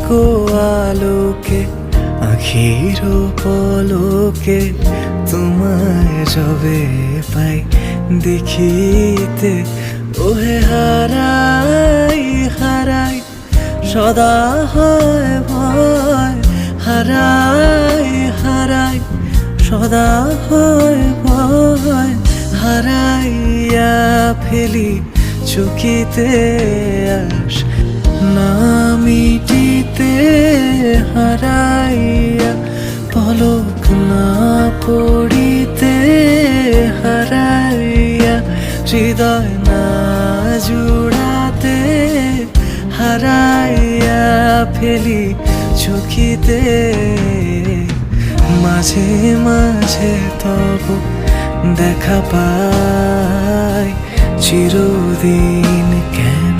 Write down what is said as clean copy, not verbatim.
গো আলোকে আখির পলকে তোমায় যবে পাই দেখিতে, ওহে হারাই হারাই সদা হয় ভয়, হারাই হারাই সদা হয় ভয়, হারাইয়া ফেলি চকিতে আস না মিটিতে, হারাইয়া পলক না পড়িতে, হারাইয়া হৃদয় না জুড়াতে, হারাইয়া ফেলি চকিতে। মাঝে মাঝে তব দেখা পাই চিরদিন কেন